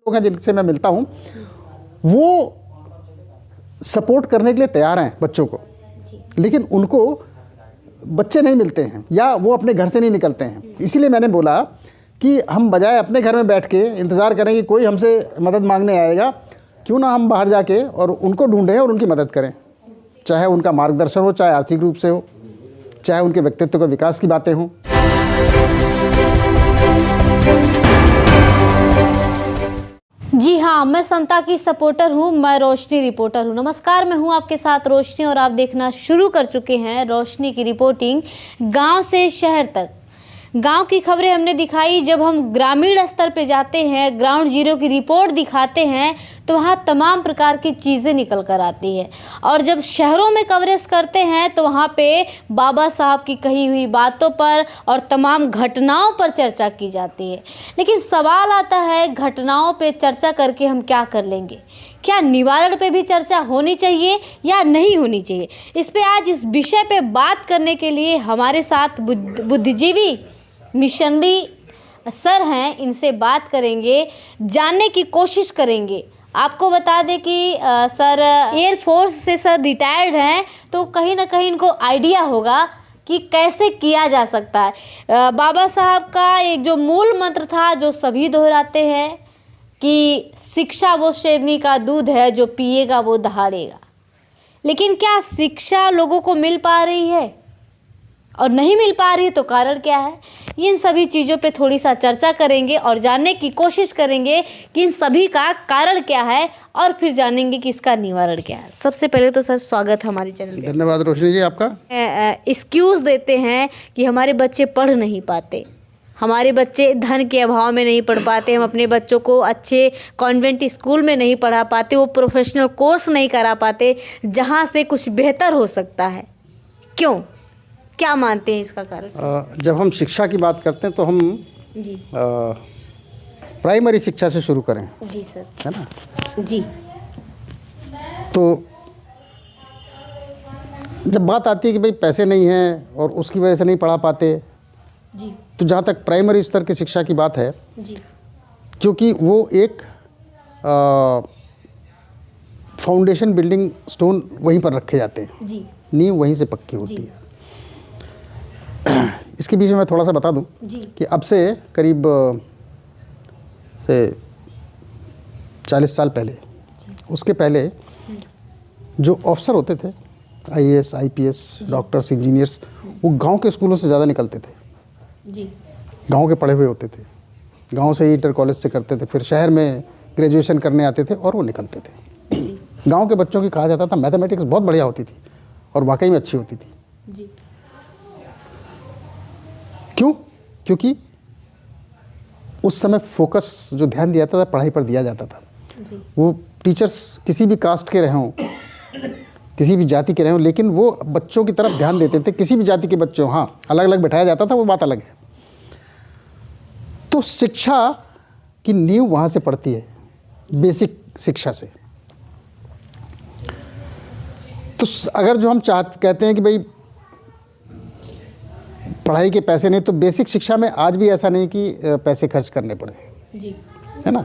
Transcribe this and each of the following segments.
लोग हैं जिनसे मैं मिलता हूँ वो सपोर्ट करने के लिए तैयार हैं बच्चों को, लेकिन उनको बच्चे नहीं मिलते हैं या वो अपने घर से नहीं निकलते हैं। इसीलिए मैंने बोला कि हम बजाय अपने घर में बैठ के इंतज़ार करें कि कोई हमसे मदद मांगने आएगा, क्यों ना हम बाहर जाके और उनको ढूंढें और उनकी मदद करें, चाहे उनका मार्गदर्शन हो, चाहे आर्थिक रूप से हो, चाहे उनके व्यक्तित्व के विकास की बातें हों। जी हाँ, मैं समता की सपोर्टर हूँ, मैं रोशनी रिपोर्टर हूँ। नमस्कार, मैं हूँ आपके साथ रोशनी और आप देखना शुरू कर चुके हैं रोशनी की रिपोर्टिंग गांव से शहर तक। गांव की खबरें हमने दिखाई। जब हम ग्रामीण स्तर पे जाते हैं, ग्राउंड जीरो की रिपोर्ट दिखाते हैं, तो वहाँ तमाम प्रकार की चीज़ें निकल कर आती है। और जब शहरों में कवरेज करते हैं तो वहाँ पे बाबा साहब की कही हुई बातों पर और तमाम घटनाओं पर चर्चा की जाती है। लेकिन सवाल आता है, घटनाओं पे चर्चा करके हम क्या कर लेंगे? क्या निवारण पे भी चर्चा होनी चाहिए या नहीं होनी चाहिए? इस पे आज इस विषय पे बात करने के लिए हमारे साथ बुद्धिजीवी मिशनरी सर हैं, इनसे बात करेंगे, जानने की कोशिश करेंगे। आपको बता दें कि सर एयरफोर्स से सर रिटायर्ड हैं, तो कहीं ना कहीं इनको आइडिया होगा कि कैसे किया जा सकता है। बाबा साहब का एक जो मूल मंत्र था, जो सभी दोहराते हैं कि शिक्षा वो शेरनी का दूध है, जो पिएगा वो दहाड़ेगा। लेकिन क्या शिक्षा लोगों को मिल पा रही है? और नहीं मिल पा रही है तो कारण क्या है? इन सभी चीज़ों पे थोड़ी सा चर्चा करेंगे और जानने की कोशिश करेंगे कि इन सभी का कारण क्या है, और फिर जानेंगे कि इसका निवारण क्या है। सबसे पहले तो सर स्वागत है हमारे चैनल पे। धन्यवाद रोशनी जी आपका। एक्सक्यूज़ देते हैं कि हमारे बच्चे पढ़ नहीं पाते, हमारे बच्चे धन के अभाव में नहीं पढ़ पाते, हम अपने बच्चों को अच्छे कॉन्वेंट स्कूल में नहीं पढ़ा पाते, वो प्रोफेशनल कोर्स नहीं करा पाते जहाँ से कुछ बेहतर हो सकता है। क्यों, क्या मानते हैं इसका कारण? जब हम शिक्षा की बात करते हैं तो हम जी प्राइमरी शिक्षा से शुरू करें। जी सर, है ना? जी। तो जब बात आती है कि भाई पैसे नहीं हैं और उसकी वजह से नहीं पढ़ा पाते, जी तो जहाँ तक प्राइमरी स्तर की शिक्षा की बात है, जी, क्योंकि वो एक फाउंडेशन बिल्डिंग स्टोन वहीं पर रखे जाते हैं, जी नींव वहीं से पक्की होती जी है। इसके बीच में मैं थोड़ा सा बता दूं जी कि अब से करीब से 40 साल पहले, उसके पहले जो अफसर होते थे, आईएएस, आईपीएस, डॉक्टर्स, इंजीनियर्स, वो गांव के स्कूलों से ज़्यादा निकलते थे। जी, गांव के पढ़े हुए होते थे, गांव से ही इंटर कॉलेज से करते थे, फिर शहर में ग्रेजुएशन करने आते थे और वो निकलते थे। गांव के बच्चों की कहा जाता था मैथमेटिक्स बहुत बढ़िया होती थी और वाकई में अच्छी होती थी। जी, क्यों? क्योंकि उस समय फोकस जो ध्यान दिया था पढ़ाई पर दिया जाता था। जी, वो टीचर्स किसी भी कास्ट के रहे हों, किसी भी जाति के रहे हों, लेकिन वो बच्चों की तरफ ध्यान देते थे। किसी भी जाति के बच्चे हों, हाँ, अलग अलग बैठाया जाता था, वो बात अलग है। तो शिक्षा की नींव वहाँ से पड़ती है, बेसिक शिक्षा से। तो अगर जो हम कहते हैं कि भाई पढ़ाई के पैसे नहीं, तो बेसिक शिक्षा में आज भी ऐसा नहीं कि पैसे खर्च करने पड़े, जी, है ना?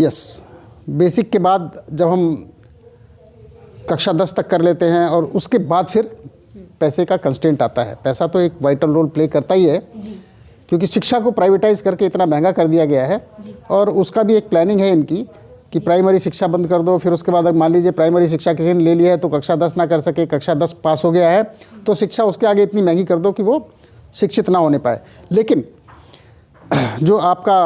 यस, बेसिक के बाद जब हम कक्षा 10 तक कर लेते हैं और उसके बाद फिर पैसे का कंस्टेंट आता है। पैसा तो एक वाइटल रोल प्ले करता ही है, क्योंकि शिक्षा को प्राइवेटाइज करके इतना महंगा कर दिया गया है। और उसका भी एक प्लानिंग है इनकी कि प्राइमरी शिक्षा बंद कर दो, फिर उसके बाद अगर मान लीजिए प्राइमरी शिक्षा किसी ने ले लिया है तो कक्षा 10 ना कर सके, कक्षा 10 पास हो गया है तो शिक्षा उसके आगे इतनी महंगी कर दो कि वो शिक्षित ना होने पाए। लेकिन जो आपका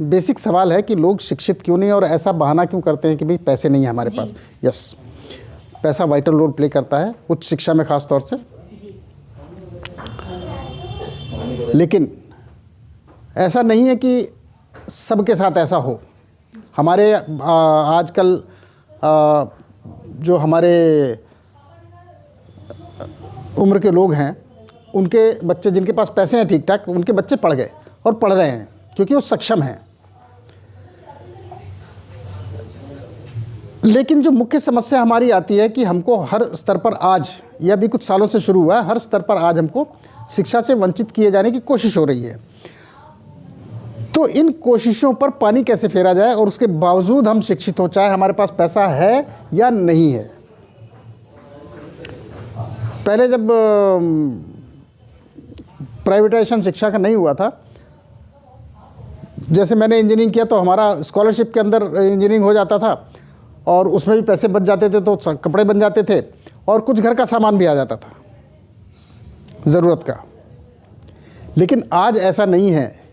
बेसिक सवाल है कि लोग शिक्षित क्यों नहीं और ऐसा बहाना क्यों करते हैं कि भाई पैसे नहीं है हमारे पास। यस, पैसा वाइटल रोल प्ले करता है उच्च शिक्षा में ख़ास तौर से। लेकिन ऐसा नहीं है कि सबके साथ ऐसा हो। हमारे आजकल जो हमारे उम्र के लोग हैं, उनके बच्चे जिनके पास पैसे हैं ठीक ठाक, उनके बच्चे पढ़ गए और पढ़ रहे हैं क्योंकि वो सक्षम हैं। लेकिन जो मुख्य समस्या हमारी आती है कि हमको हर स्तर पर आज, यह भी कुछ सालों से शुरू हुआ है, हर स्तर पर आज हमको शिक्षा से वंचित किए जाने की कोशिश हो रही है। तो इन कोशिशों पर पानी कैसे फेरा जाए और उसके बावजूद हम शिक्षित हों, चाहे हमारे पास पैसा है या नहीं है। पहले जब प्राइवेटाइजेशन शिक्षा का नहीं हुआ था, जैसे मैंने इंजीनियरिंग किया तो हमारा स्कॉलरशिप के अंदर इंजीनियरिंग हो जाता था और उसमें भी पैसे बच जाते थे, तो कपड़े बन जाते थे और कुछ घर का सामान भी आ जाता था ज़रूरत का। लेकिन आज ऐसा नहीं है।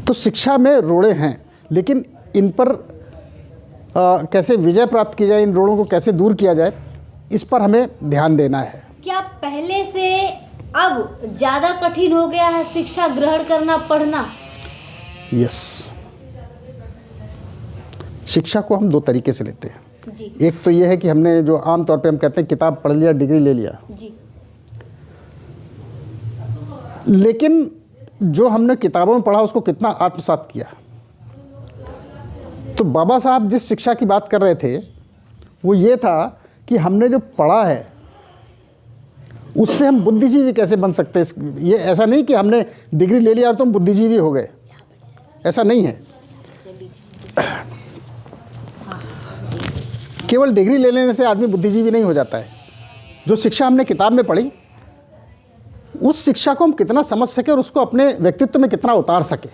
तो शिक्षा में रोड़े हैं, लेकिन इन पर कैसे विजय प्राप्त की जाए, इन रोड़ों को कैसे दूर किया जाए, इस पर हमें ध्यान देना है। क्या पहले से अब ज़्यादा कठिन हो गया है शिक्षा ग्रहण करना, पढ़ना? यस, शिक्षा को हम दो तरीके से लेते हैं जी। एक तो ये है कि हमने जो आम तौर पे हम कहते हैं किताब पढ़ लिया, डिग्री ले लिया जी। लेकिन जो हमने किताबों में पढ़ा उसको कितना आत्मसात किया। तो बाबा साहब जिस शिक्षा की बात कर रहे थे वो ये था कि हमने जो पढ़ा है उससे हम बुद्धिजीवी कैसे बन सकते हैं। ये ऐसा नहीं कि हमने डिग्री ले लिया और तुम बुद्धिजीवी हो गए, ऐसा नहीं है। केवल डिग्री ले लेने से आदमी बुद्धिजीवी नहीं हो जाता है। जो शिक्षा हमने किताब में पढ़ी उस शिक्षा को हम कितना समझ सके और उसको अपने व्यक्तित्व में कितना उतार सके।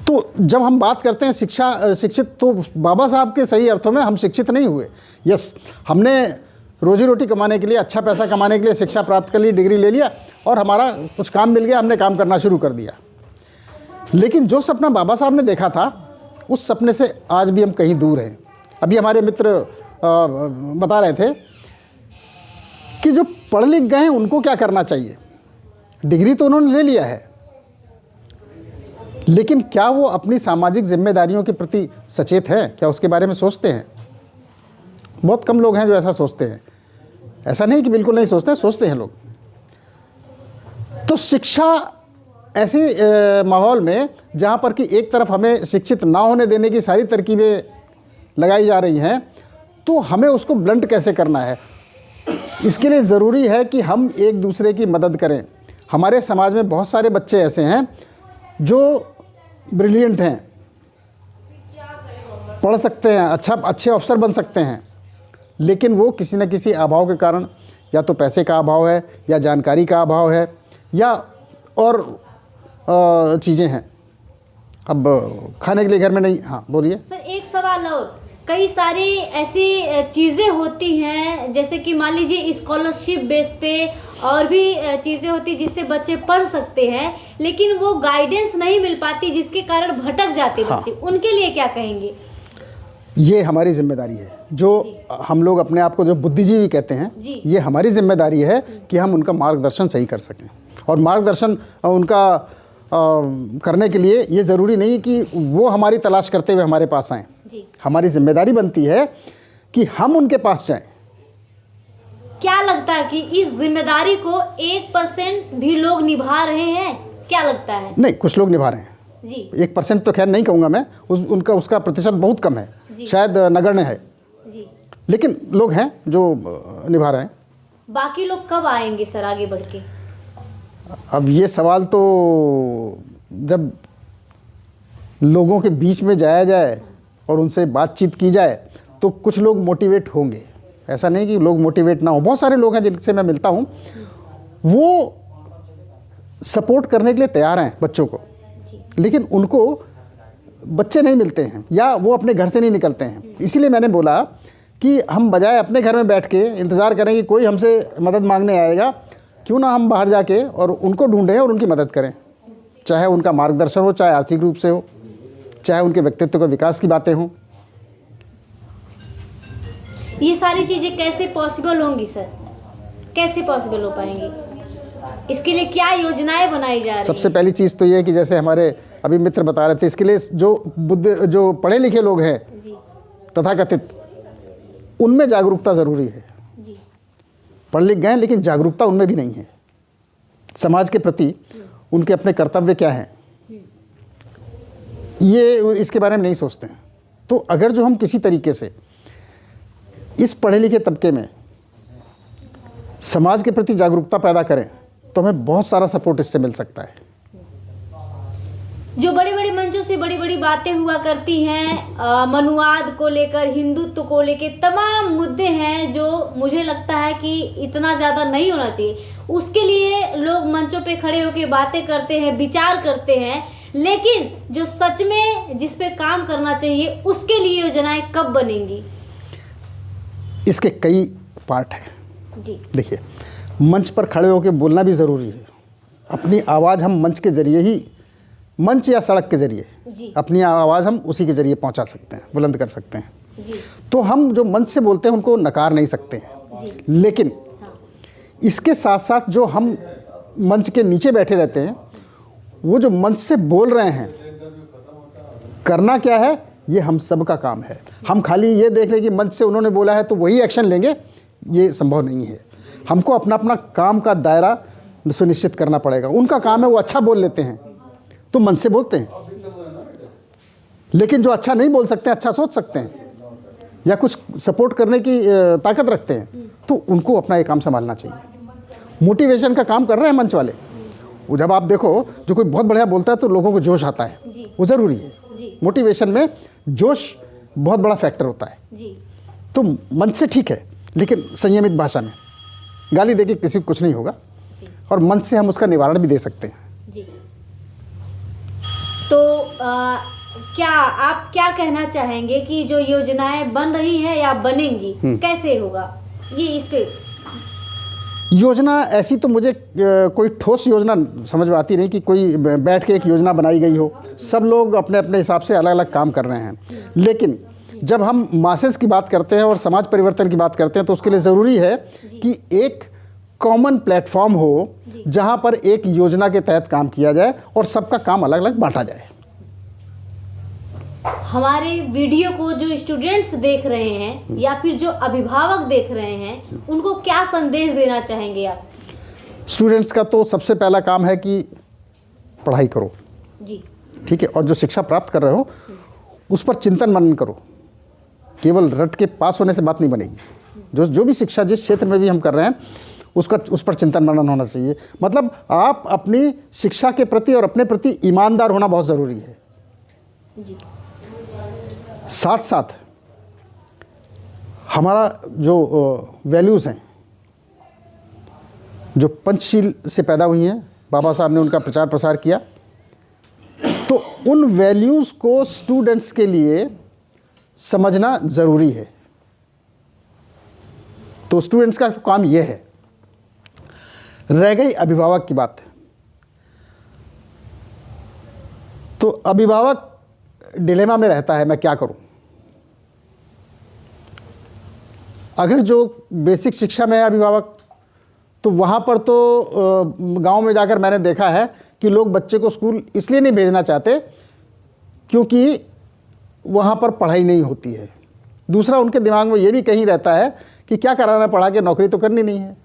तो जब हम बात करते हैं शिक्षित, तो बाबा साहब के सही अर्थों में हम शिक्षित नहीं हुए। यस, हमने रोजी रोटी कमाने के लिए, अच्छा पैसा कमाने के लिए शिक्षा प्राप्त कर ली, डिग्री ले लिया और हमारा कुछ काम मिल गया, हमने काम करना शुरू कर दिया। लेकिन जो सपना बाबा साहब ने देखा था उस सपने से आज भी हम कहीं दूर हैं। अभी हमारे मित्र बता रहे थे कि जो पढ़ लिख गए हैं उनको क्या करना चाहिए। डिग्री तो उन्होंने ले लिया है, लेकिन क्या वो अपनी सामाजिक जिम्मेदारियों के प्रति सचेत हैं? क्या उसके बारे में सोचते हैं? बहुत कम लोग हैं जो ऐसा सोचते हैं। ऐसा नहीं कि बिल्कुल नहीं सोचते, सोचते हैं लोग। तो शिक्षा ऐसी माहौल में जहाँ पर कि एक तरफ हमें शिक्षित ना होने देने की सारी तरकीबें लगाई जा रही हैं, तो हमें उसको ब्लंट कैसे करना है, इसके लिए ज़रूरी है कि हम एक दूसरे की मदद करें। हमारे समाज में बहुत सारे बच्चे ऐसे हैं जो ब्रिलियंट हैं, पढ़ सकते हैं, अच्छे अफसर बन सकते हैं, लेकिन वो किसी न किसी अभाव के कारण, या तो पैसे का अभाव है या जानकारी का अभाव है या और चीज़ें हैं। अब खाने के लिए घर में नहीं। हाँ बोलिए सर, एक सवाल और। कई सारी ऐसी चीज़ें होती हैं, जैसे कि मान लीजिए स्कॉलरशिप बेस पे और भी चीज़ें होती जिससे बच्चे पढ़ सकते हैं, लेकिन वो गाइडेंस नहीं मिल पाती जिसके कारण भटक जाते बच्चे। उनके लिए क्या कहेंगे? ये हमारी जिम्मेदारी है। जो हम लोग अपने आप को जो बुद्धिजीवी कहते हैं, ये हमारी जिम्मेदारी है कि हम उनका मार्गदर्शन सही कर सकें। और मार्गदर्शन उनका करने के लिए ये ज़रूरी नहीं कि वो हमारी तलाश करते हुए हमारे पास आएँ। हमारी जिम्मेदारी बनती है कि हम उनके पास जाएं। क्या लगता है कि इस जिम्मेदारी को 1% भी लोग निभा रहे हैं? क्या लगता है? नहीं, कुछ लोग निभा रहे हैं जी। 1% तो खैर नहीं कहूँगा मैं, उसका प्रतिशत बहुत कम है, शायद नगण्य है जी। लेकिन लोग हैं जो निभा रहे हैं। बाकी लोग कब आएंगे सर आगे बढ़ के? अब ये सवाल तो जब लोगों के बीच में जाया जाए और उनसे बातचीत की जाए तो कुछ लोग मोटिवेट होंगे। ऐसा नहीं कि लोग मोटिवेट ना हो। बहुत सारे लोग हैं जिनसे मैं मिलता हूँ, वो सपोर्ट करने के लिए तैयार हैं बच्चों को, लेकिन उनको बच्चे नहीं मिलते हैं या वो अपने घर से नहीं निकलते हैं। इसीलिए मैंने बोला कि हम बजाय अपने घर में बैठ के इंतज़ार करें कि कोई हमसे मदद मांगने आएगा, क्यों ना हम बाहर जाके और उनको ढूंढें और उनकी मदद करें। चाहे उनका मार्गदर्शन हो, चाहे आर्थिक रूप से हो, चाहे उनके व्यक्तित्व के विकास की बातें हों। ये सारी चीज़ें कैसे पॉसिबल होंगी सर? कैसे पॉसिबल हो पाएंगी? इसके लिए क्या योजनाएं बनाई जा रही हैं? सबसे पहली चीज़ तो ये है कि जैसे हमारे अभी मित्र बता रहे थे, इसके लिए जो पढ़े लिखे लोग हैं तथाकथित, उनमें जागरूकता ज़रूरी है। पढ़ लिख गए लेकिन जागरूकता उनमें भी नहीं है। समाज के प्रति उनके अपने कर्तव्य क्या हैं, ये इसके बारे में नहीं सोचते हैं। तो अगर जो हम किसी तरीके से इस पढ़े लिखे तबके में समाज के प्रति जागरूकता पैदा करें तो हमें बहुत सारा सपोर्ट इससे मिल सकता है। जो बड़े बड़े मंचों से बड़ी बड़ी बातें हुआ करती हैं, मनुवाद को लेकर, हिंदुत्व को लेकर तमाम मुद्दे हैं जो मुझे लगता है कि इतना ज़्यादा नहीं होना चाहिए। उसके लिए लोग मंचों पे खड़े होकर बातें करते हैं, विचार करते हैं, लेकिन जो सच में जिस पे काम करना चाहिए उसके लिए योजनाएं कब बनेंगी? इसके कई पार्ट हैं जी। देखिए, मंच पर खड़े होकर बोलना भी ज़रूरी है। अपनी आवाज़ हम मंच के ज़रिए ही, मंच या सड़क के ज़रिए अपनी आवाज़ हम उसी के ज़रिए पहुंचा सकते हैं, बुलंद कर सकते हैं। जी। तो हम जो मंच से बोलते हैं उनको नकार नहीं सकते हैं, लेकिन इसके साथ साथ जो हम मंच के नीचे बैठे रहते हैं, वो जो मंच से बोल रहे हैं, करना क्या है ये हम सब का काम है। हम खाली ये देख लें कि मंच से उन्होंने बोला है तो वही एक्शन लेंगे, ये संभव नहीं है। हमको अपना अपना काम का दायरा सुनिश्चित करना पड़ेगा। उनका काम है वो अच्छा बोल लेते हैं तो मंच से बोलते हैं, लेकिन जो अच्छा नहीं बोल सकते, अच्छा सोच सकते हैं या कुछ सपोर्ट करने की ताकत रखते हैं, तो उनको अपना ये काम संभालना चाहिए। मोटिवेशन का काम कर रहे हैं मंच वाले। वो जब आप देखो जो कोई बहुत बढ़िया बोलता है तो लोगों को जोश आता है, वो ज़रूरी है। मोटिवेशन में जोश बहुत बड़ा फैक्टर होता है। तो मंच से ठीक है, लेकिन संयमित भाषा में। गाली देके किसी को कुछ नहीं होगा, और मंच से हम उसका निवारण भी दे सकते हैं। तो क्या आप क्या कहना चाहेंगे कि जो योजनाएं बन रही है या बनेंगी, कैसे होगा ये? इस पे योजना ऐसी तो मुझे कोई ठोस योजना समझ में आती नहीं कि कोई बैठ के एक योजना बनाई गई हो। सब लोग अपने अपने हिसाब से अलग अलग काम कर रहे हैं, लेकिन जब हम मासेस की बात करते हैं और समाज परिवर्तन की बात करते हैं तो उसके लिए ज़रूरी है कि एक कॉमन प्लेटफॉर्म हो जहां पर एक योजना के तहत काम किया जाए और सबका काम अलग अलग बांटा जाए। हमारे वीडियो को जो स्टूडेंट्स देख रहे हैं या फिर जो अभिभावक देख रहे हैं, उनको क्या संदेश देना चाहेंगे आप? स्टूडेंट्स का तो सबसे पहला काम है कि पढ़ाई करो, जी, ठीक है, और जो शिक्षा प्राप्त कर रहे हो उस पर चिंतन मनन करो। केवल रट के पास होने से बात नहीं बनेगी। जो भी शिक्षा जिस क्षेत्र में भी हम कर रहे हैं उस पर चिंतन मनन होना चाहिए। मतलब आप अपनी शिक्षा के प्रति और अपने प्रति ईमानदार होना बहुत ज़रूरी है। जी। साथ साथ हमारा जो वैल्यूज़ हैं, जो पंचशील से पैदा हुई हैं, बाबा साहब ने उनका प्रचार प्रसार किया, तो उन वैल्यूज़ को स्टूडेंट्स के लिए समझना ज़रूरी है। तो स्टूडेंट्स का काम यह है। रह गई अभिभावक की बात, तो अभिभावक डिलेमा में रहता है, मैं क्या करूं। अगर जो बेसिक शिक्षा में है अभिभावक, तो वहाँ पर तो गांव में जाकर मैंने देखा है कि लोग बच्चे को स्कूल इसलिए नहीं भेजना चाहते क्योंकि वहाँ पर पढ़ाई नहीं होती है। दूसरा, उनके दिमाग में ये भी कहीं रहता है कि क्या कराना, पढ़ा के नौकरी तो करनी नहीं है।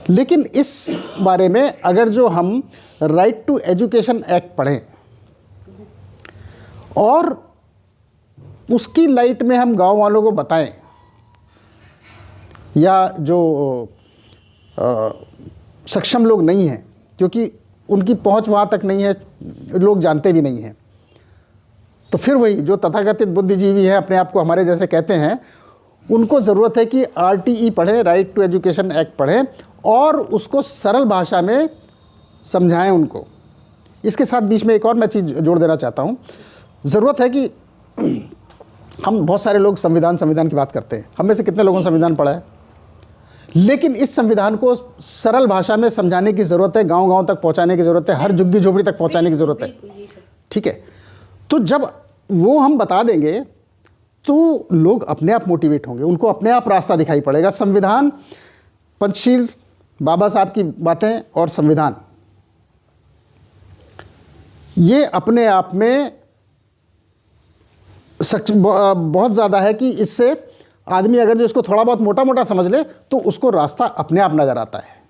लेकिन इस बारे में अगर जो हम राइट टू एजुकेशन एक्ट पढ़ें और उसकी लाइट में हम गांव वालों को बताएं, या जो सक्षम लोग नहीं हैं, क्योंकि उनकी पहुंच वहाँ तक नहीं है, लोग जानते भी नहीं हैं, तो फिर वही जो तथाकथित बुद्धिजीवी हैं, अपने आप को हमारे जैसे कहते हैं, उनको ज़रूरत है कि RTE पढ़ें, राइट टू एजुकेशन एक्ट पढ़ें और उसको सरल भाषा में समझाएं उनको। इसके साथ बीच में एक और मैं चीज़ जोड़ देना चाहता हूँ। ज़रूरत है कि हम बहुत सारे लोग संविधान की बात करते हैं। हम में से कितने लोगों ने संविधान पढ़ा है? लेकिन इस संविधान को सरल भाषा में समझाने की ज़रूरत है, गांव-गांव तक पहुंचाने की ज़रूरत है, हर झुग्गी झोपड़ी तक पहुंचाने की ज़रूरत है, ठीक है। तो जब वो हम बता देंगे तो लोग अपने आप मोटिवेट होंगे, उनको अपने आप रास्ता दिखाई पड़ेगा। संविधान, पंचशील, बाबा साहब की बातें और संविधान, ये अपने आप में बहुत ज़्यादा है कि इससे आदमी अगर जो इसको थोड़ा बहुत मोटा मोटा समझ ले तो उसको रास्ता अपने आप नज़र आता है।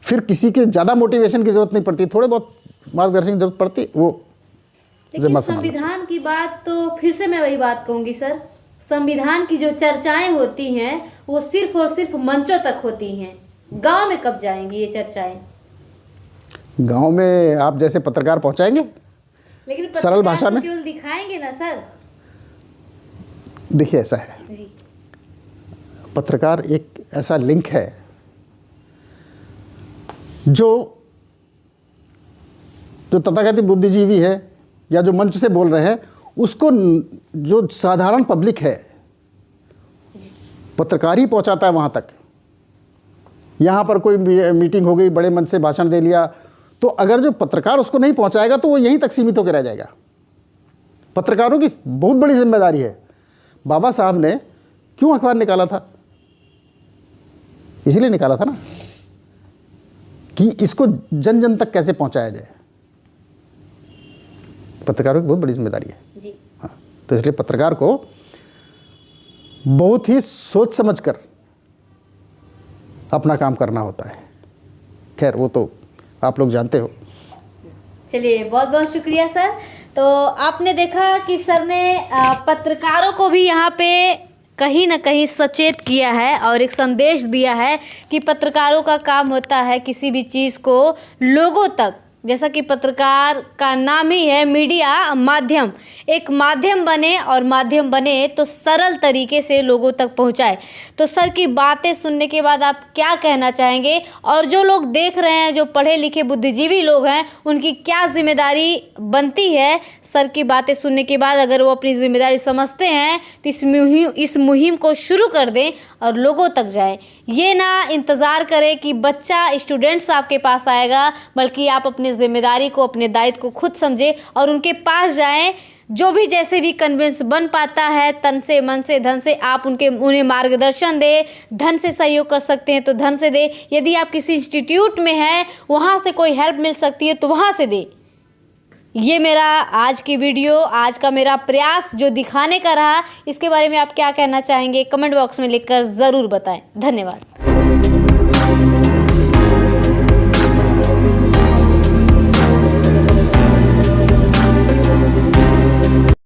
फिर किसी के ज़्यादा मोटिवेशन की ज़रूरत नहीं पड़ती, थोड़े बहुत मार्गदर्शन की ज़रूरत पड़ती, वो लेकिन संविधान की बात तो फिर से मैं वही बात कहूँगी सर, संविधान की जो चर्चाएं होती हैं वो सिर्फ और सिर्फ मंचों तक होती हैं, गांव में कब जाएंगी ये चर्चाएं? गांव में आप जैसे पत्रकार पहुंचाएंगे, लेकिन सरल भाषा में केवल दिखाएंगे ना सर। देखिए ऐसा है, जी पत्रकार एक ऐसा लिंक है जो तथाकथित बुद्धिजीवी है या जो मंच से बोल रहे हैं उसको, जो साधारण पब्लिक है, पत्रकार ही पहुंचाता है वहां तक। यहाँ पर कोई मीटिंग हो गई, बड़े मंच से भाषण दे लिया, तो अगर जो पत्रकार उसको नहीं पहुंचाएगा तो वो यहीं तक सीमित होकर रह जाएगा। पत्रकारों की बहुत बड़ी जिम्मेदारी है। बाबा साहब ने क्यों अखबार निकाला था? इसीलिए निकाला था ना कि इसको जन जन तक कैसे पहुंचाया जाए। पत्रकारों की बहुत बड़ी जिम्मेदारी है जी। हाँ, तो इसलिए पत्रकार को बहुत ही सोच समझकर अपना काम करना होता है। खैर वो तो आप लोग जानते हो। चलिए बहुत बहुत शुक्रिया सर। तो आपने देखा कि सर ने पत्रकारों को भी यहाँ पे कहीं ना कहीं सचेत किया है और एक संदेश दिया है कि पत्रकारों का काम होता है किसी भी चीज़ को लोगों तक, जैसा कि पत्रकार का नाम ही है मीडिया माध्यम, एक माध्यम बने और माध्यम बने तो सरल तरीके से लोगों तक पहुंचाए। तो सर की बातें सुनने के बाद आप क्या कहना चाहेंगे, और जो लोग देख रहे हैं, जो पढ़े लिखे बुद्धिजीवी लोग हैं, उनकी क्या जिम्मेदारी बनती है? सर की बातें सुनने के बाद अगर वो अपनी जिम्मेदारी समझते हैं तो इस मुहिम को शुरू कर दें और लोगों तक जाए। ये ना इंतज़ार करें कि बच्चा स्टूडेंट्स आपके पास आएगा, बल्कि आप अपनी जिम्मेदारी को, अपने दायित्व को खुद समझें और उनके पास जाएं। जो भी जैसे भी कन्विंस बन पाता है, तन से, मन से, धन से, आप उन्हें मार्गदर्शन दें। धन से सहयोग कर सकते हैं तो धन से दें। यदि आप किसी इंस्टीट्यूट में हैं, वहाँ से कोई हेल्प मिल सकती है तो वहाँ से दें। ये मेरा आज की वीडियो, आज का मेरा प्रयास जो दिखाने का रहा, इसके बारे में आप क्या कहना चाहेंगे? कमेंट बॉक्स में लिखकर ज़रूर बताएं। धन्यवाद।